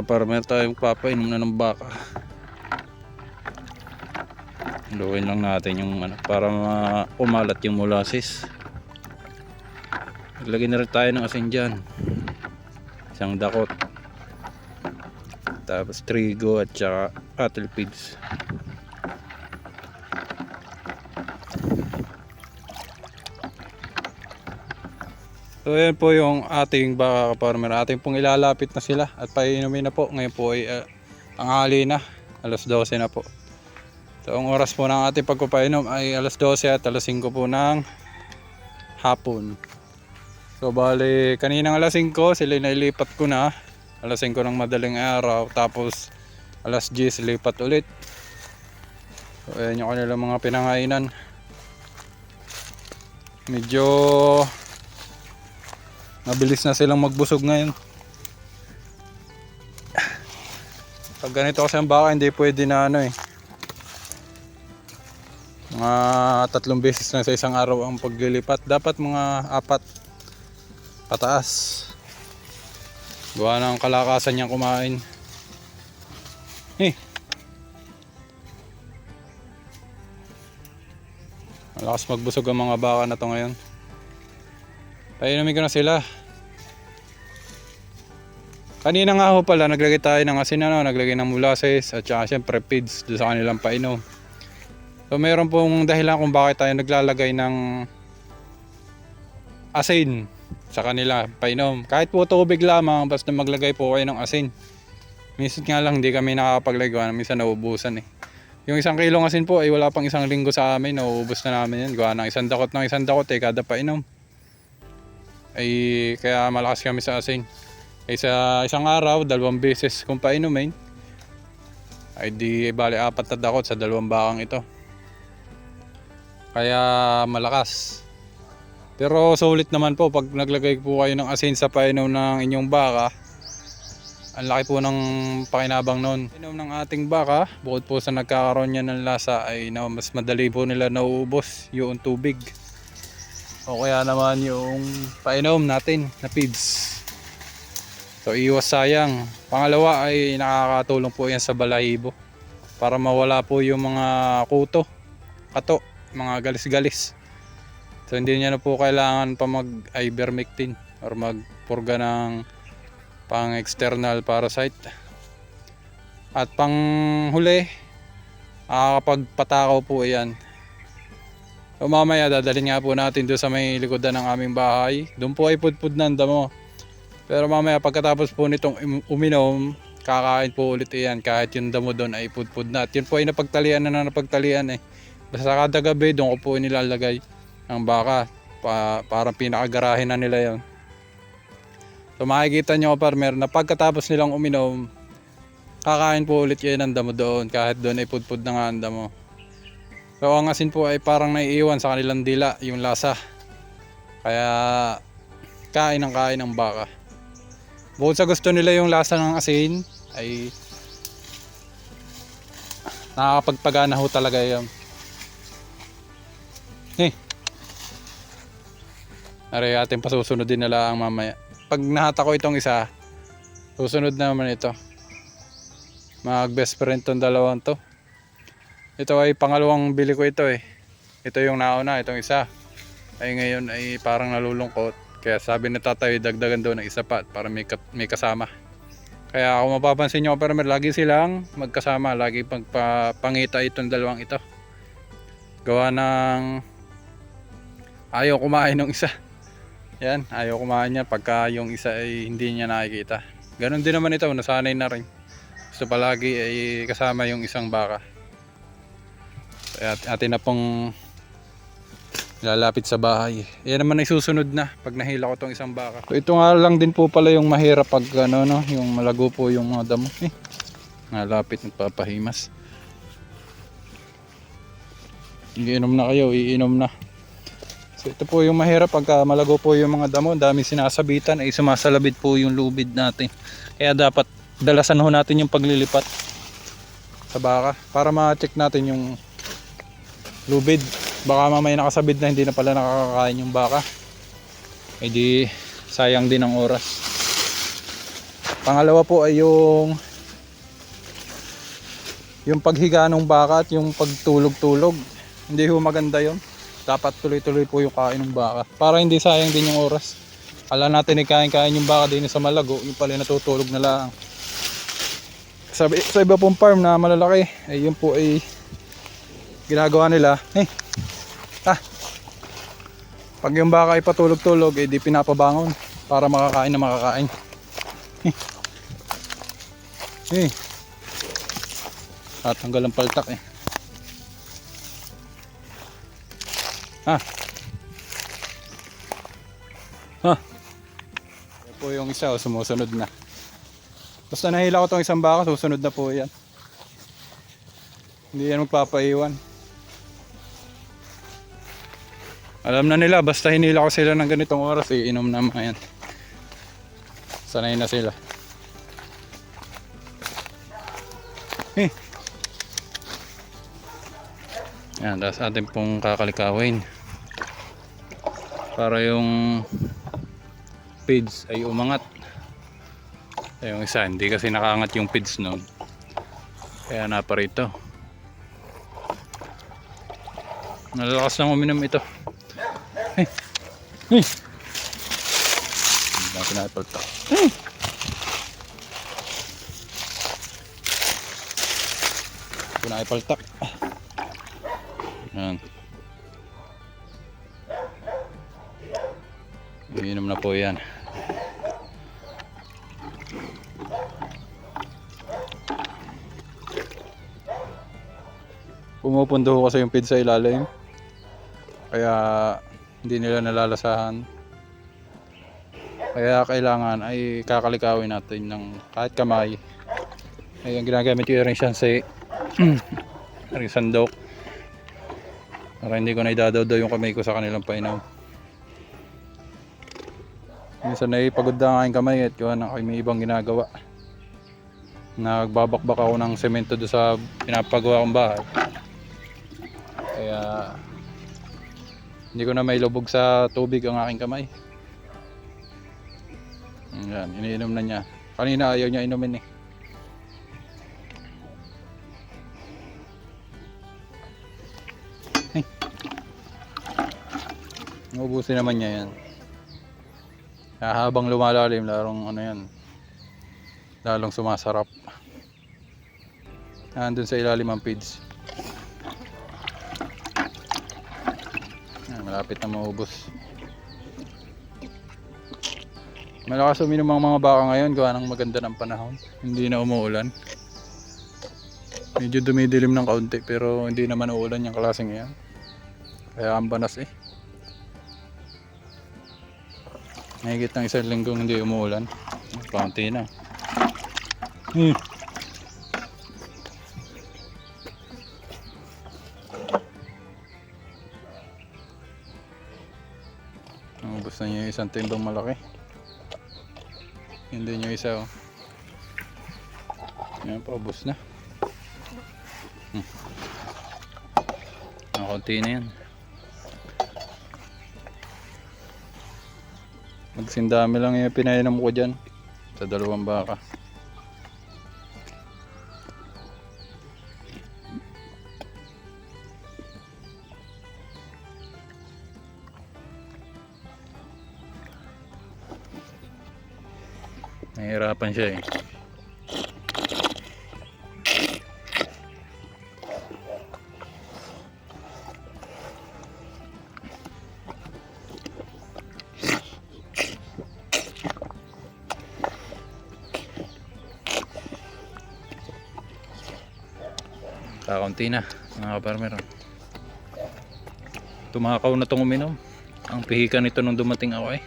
kaparmer, tayo magpapainom na ng baka. Luwin lang natin yung para umalat yung molasses. Lagyan na rin tayo ng asin dyan, isang dakot, tapos trigo at saka cattle feeds. So yan po yung ating baka kaparmer. Ating pong ilalapit na sila at painumin na po. Ngayon po ay tanghali na, alas 12 na po. So ang oras po ng ating pagpapainom ay alas 12 at alas 5 po ng hapon. So bali kaninang alas 5 sila nailipat ko na. Alas 5 ng madaling araw, tapos alas 10 lipat ulit. So ayan yung kanilang mga pinangainan. Medyo mabilis na silang magbusog ngayon. Pag ganito kasi ang baka, hindi pwede na mga 3 beses na sa isang araw ang paglilipat. Dapat mga 4 pataas. Gawa ng kalakasan niyang kumain. Malakas magbusog ang mga baka na to ngayon. Painumin ko na sila. Kanina nga ho pala naglagay tayo ng asin, naglagay ng molasses at saka syempre feeds doon sa kanilang painom. So meron pong dahilan kung bakit tayo naglalagay ng asin sa kanila painom. Kahit po tubig lamang, basta maglagay po kayo ng asin. Minsan nga lang hindi kami nakakapaglagay, minsan nauubusan eh. Yung 1 kilong asin po ay wala pang 1 linggo sa amin, nauubos na namin yan. Gawa ng 1 dakot ng 1 dakot kada painom. Ay kaya malakas kami sa asin. Ay sa isang araw, 2 beses kung painumin, ay di bali 4 na dakot sa 2 bakang ito. Kaya malakas. Pero sulit naman po pag naglagay po kayo ng asin sa painom ng inyong baka. Ang laki po ng pakinabang nun. Painom ng ating baka, bukod po sa nagkakaroon niya ng lasa, ay mas madali po nila nauubos yung tubig. O kaya naman yung painom natin na feeds. So iwas sayang. Pangalawa ay nakakatulong po yan sa balahibo para mawala po yung mga kuto, kato, mga galis-galis. So hindi niya na po kailangan pa mag-ivermectin or magpurga ng pang external parasite. At pang huli, nakakapagpatakaw po yan. So mamaya dadalhin nga po natin doon sa may likodan ng aming bahay. Doon po ay pudpud ng damo. Pero mamaya pagkatapos po nitong uminom, kakain po ulit iyan kahit yung damo doon ay pudpud na. At yun po ay napagtalian eh. Basta kada gabi doon ko po nilalagay ang baka. Parang pinakagarahin na nila yon. So makikita nyo farmer na pagkatapos nilang uminom, kakain po ulit yan ng damo doon kahit doon ay pudpud na nga ang damo. So ang asin po ay parang naiiwan sa kanilang dila yung lasa. Kaya kain ng baka. Bukod sa gusto nila yung lasa ng asin, ay nakakapagpagana ho talaga yan. Aray ating pasusunod din nila ang mamaya. Pag nahata ko itong isa, susunod na naman ito. Mag best friend tong dalawang to. Ito ay pangalawang bili ko ito eh. Ito yung nauna, itong isa. Ay ngayon ay parang nalulungkot. Kaya sabi ni tatay, dagdagan doon ng isa pa para may kasama. Kaya kung mapapansin nyo, pero lagi silang magkasama. Lagi pangita itong dalawang ito. Gawa ng ayaw kumain ng isa. Yan, ayaw kumain niya pagka yung isa ay hindi niya nakikita. Ganon din naman ito, nasanay na rin. Gusto palagi ay kasama yung isang baka. At atin na pong lalapit sa bahay. Yan naman ay susunod na pag nahila ko tong isang baka. So ito nga lang din po pala yung mahirap pag yung malago po yung mga damo. Nalapit, nagpapahimas. Iinom na kayo, iinom na. So ito po yung mahirap pagka malago po yung mga damo. Dami sinasabitan, ay sumasalabit po yung lubid natin. Kaya dapat dalasan ho natin yung paglilipat sa baka para ma-check natin yung lubid. Baka mamaya nakasabit na hindi na pala nakakakain yung baka. Eh di sayang din ang oras. Pangalawa po ay yung paghiga ng baka at yung pagtulog-tulog. Hindi ho maganda yon. Dapat tuloy-tuloy po yung kain ng baka para hindi sayang din yung oras. Kala natin kain-kain yung baka din sa malago, yung pala natutulog na lang. Sa iba pong farm na malalaki, ay yun po ay ginagawa nila. Pag yung baka ay patulog-tulog, eh di pinapabangon para makakain na makakain. At tanggal ang paltak eh. Yan po yung isa, sumusunod na. Basta nahila ko tong isang baka, susunod na po yan. Hindi yan magpapaiwan. Alam na nila, basta hinila ko sila ng ganitong oras, iinom na mga yan. Sanay na sila. Yan, tapos atin pong kakalikawin para yung feeds ay umangat. Yung isa, hindi kasi nakaangat yung feeds noon, kaya naparito. Nalalakas lang uminom ito. Natin na ipaltak. Ito na ipaltak. Yan. Iinom na po yan. Pumupundo kasi yung feed sa ilalim, kaya hindi nila nalalasahan. Kaya kailangan ay kakalikawin natin ng kahit kamay. Ay ang ginagamit ko rin siya sa sandok para hindi ko na idadaw yung kamay ko sa kanilang painom. Minsan ay pagod na ang aking kamay at may ibang ginagawa. Nagbabakbak ako ng semento doon sa pinapagawa kong bahay, kaya hindi ko na may lubog sa tubig ang aking kamay. Yan, iniinom na niya. Kanina ayaw niya inumin eh. Naubusin naman niya yan. Habang lumalalim, lalong sumasarap. Nandun sa ilalim ang feeds. Malapit na maubos. Malakas uminom ang mga baka ngayon, gawa ng maganda ng panahon. Hindi na umuulan. Medyo dumidilim ng kaunti, pero hindi naman uulan yung klaseng yan. Kaya ang banas eh. Mahigit ng isang linggong hindi umuulan. Kaunti na. Ubus na niya yung isang timbang malaki. Hindi niyo isa oh. Yan pa, ubus na. Kaunti na yan. Magsindami lang yung pinainom ko dyan sa 2 baka. Nahihirapan siya eh. Kakaunti na mga kaparmer. Tumakaw na itong uminom. Ang pihikan nito nung dumating ako eh.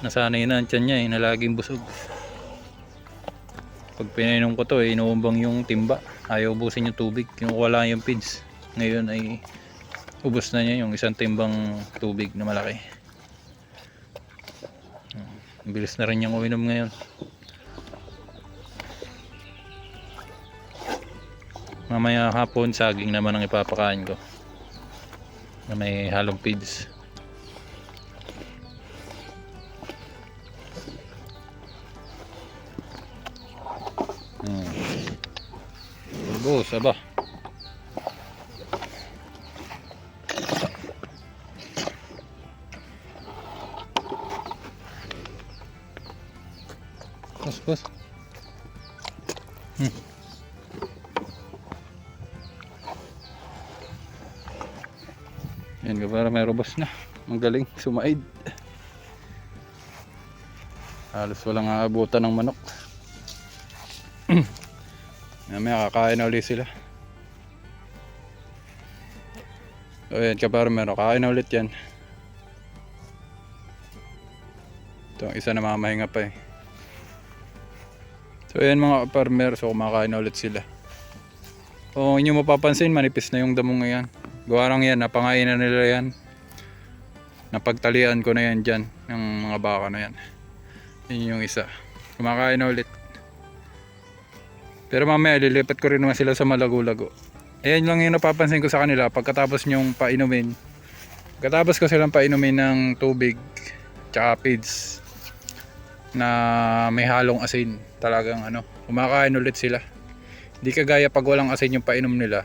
Nasanay na ang tiyan niya eh, na laging busog. Pag pinainom ko to eh, inuumbang yung timba. Ayaw ubusin yung tubig, kinukuha yung feeds. Ngayon ay ubos na niya yung isang timbang tubig na malaki. Bilis na rin yung uminom ngayon. Mamaya hapon saging naman ang ipapakain ko na may halong feeds. Boss, aba. Boss. Yan ka para may robust na. Magaling sumaid. Halos walang aabutan ng manok. Mamaya kakain na ulit sila. So yan ka para meron. Kakain na ulit yan. Ito ang isa na mamahinga pa eh. So yan mga farmer, so kumakain na ulit sila. Kung inyo mapapansin, manipis na yung damo ngayon. Gawa lang yan, napangain na nila yan. Napagtalian ko na yan dyan, ng mga baka na yan. Yun yung isa. Kumakain na ulit. Pero mamaya, lilipat ko rin naman sila sa malago-lago. Ayan lang yung napapansin ko sa kanila, pagkatapos nyong painumin. Pagkatapos ko silang painumin ng tubig, tsaka feeds, na may halong asin. Talagang kumakain ulit sila. Hindi kagaya pag walang asin yung painom nila.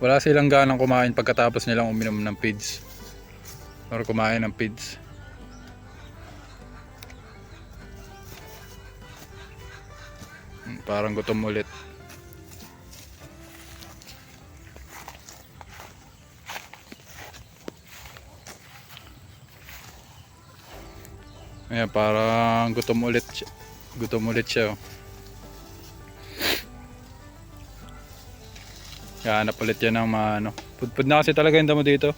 Wala silang ganang kumain pagkatapos nilang uminom ng feeds or kumain ng feeds. Parang gutom ulit. Ayan, parang gutom ulit siya. Gutom ulit siya. Hanap ulit yan ng pudpud na kasi talaga yung damo dito.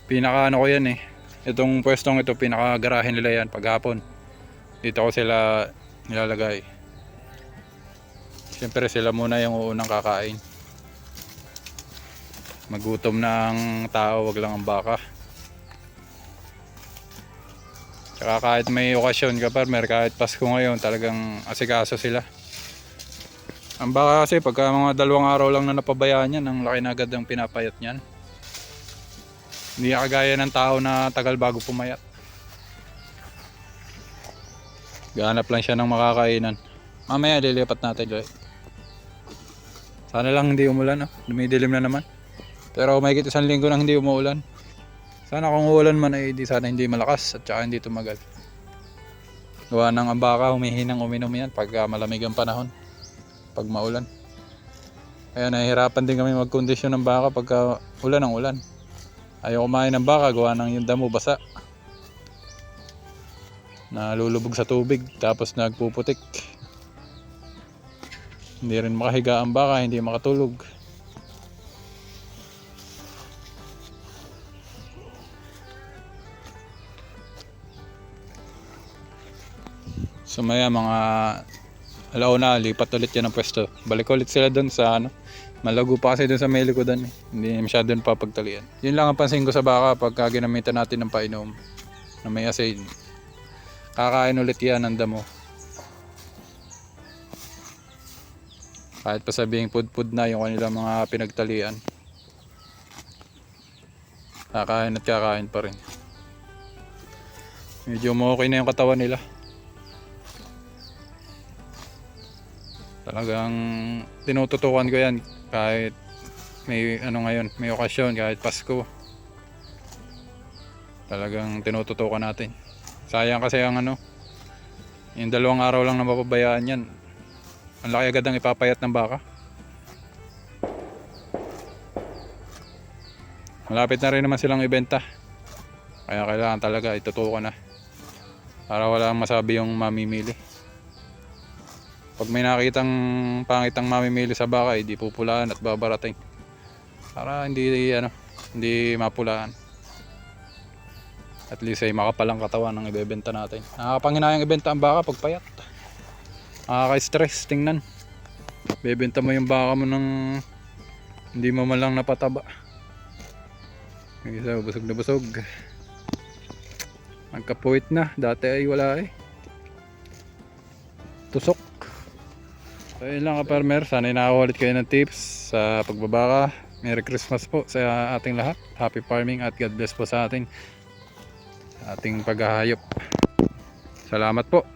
Pinaka ko yan eh. Itong pwestong ito, pinaka garahe nila yan paghapon. Dito ko sila nilalagay. Siyempre sila muna yung uunang kakain. Magutom na ang tao, wag lang ang baka. Tsaka kahit may okasyon ka farmer, kahit Pasko ngayon, talagang asikaso sila. Ang baka kasi pagka mga 2 araw lang na napabayaan yan, ang laki na agad ng pinapayat niyan. Hindi kagaya ng tao na tagal bago pumayat. Gahanap lang siya ng makakainan. Mamaya lilipat natin ulit. Sana lang hindi umulan, dumidilim na naman. Pero may 1 linggo nang hindi umuulan. Sana kung uulan man ay sana hindi malakas at saka hindi tumagal. Gawa ng ang baka humihinang uminom yan pag malamig ang panahon. Pag maulan. Kaya nahihirapan din kami magkondisyon ng baka pagka ulan ang ulan. Ayaw kumain ng baka, gawa ng yung damo basa. Nalulubog sa tubig tapos nagpuputik. Hindi rin makahiga ang baka, hindi makatulog. So maya mga alauna, lipat ulit yan ang pwesto. Balik ulit sila doon sa malago pa kasi doon sa may likodan eh. Hindi masyado papagtalian. Yun lang ang pansin ko sa baka pagka ginamitan natin ng painom na may asin. Kakain ulit yan ng damo. Kahit pa sabihing pudpud na yung kanilang mga pinagtalian. Kakain at kakain pa rin. Medyo okay na yung katawan nila. Talagang tinututukan ko yan kahit may ngayon, may okasyon, kahit Pasko. Talagang tinututukan natin. Sayang kasi ang yung 2 araw lang na mapabayaan yan. Ang laki agad ang ipapayat ng baka. Malapit na rin naman silang ibenta. Kaya kailangan talaga itutukan na. Para wala masabi yung mamimili. Pag may nakitang pangitang mamimili sa baka, hindi pupulaan at babarating. Para hindi mapulaan. At least ay makapalang katawan ng ibebenta natin. Nakakapanghinayang ibenta ang baka pag payat. Nakaka-stress tingnan. Bebenta mo yung baka mo ng hindi mo man lang napataba. Yung isa busog na busog. Nagkapuwit na. Dati ay wala eh. Tusok. So yun lang ka-farmer, sana nakakawalit kayo ng tips sa pagbabaka. Merry Christmas po sa ating lahat. Happy farming at God bless po sa ating paghahayop. Salamat po.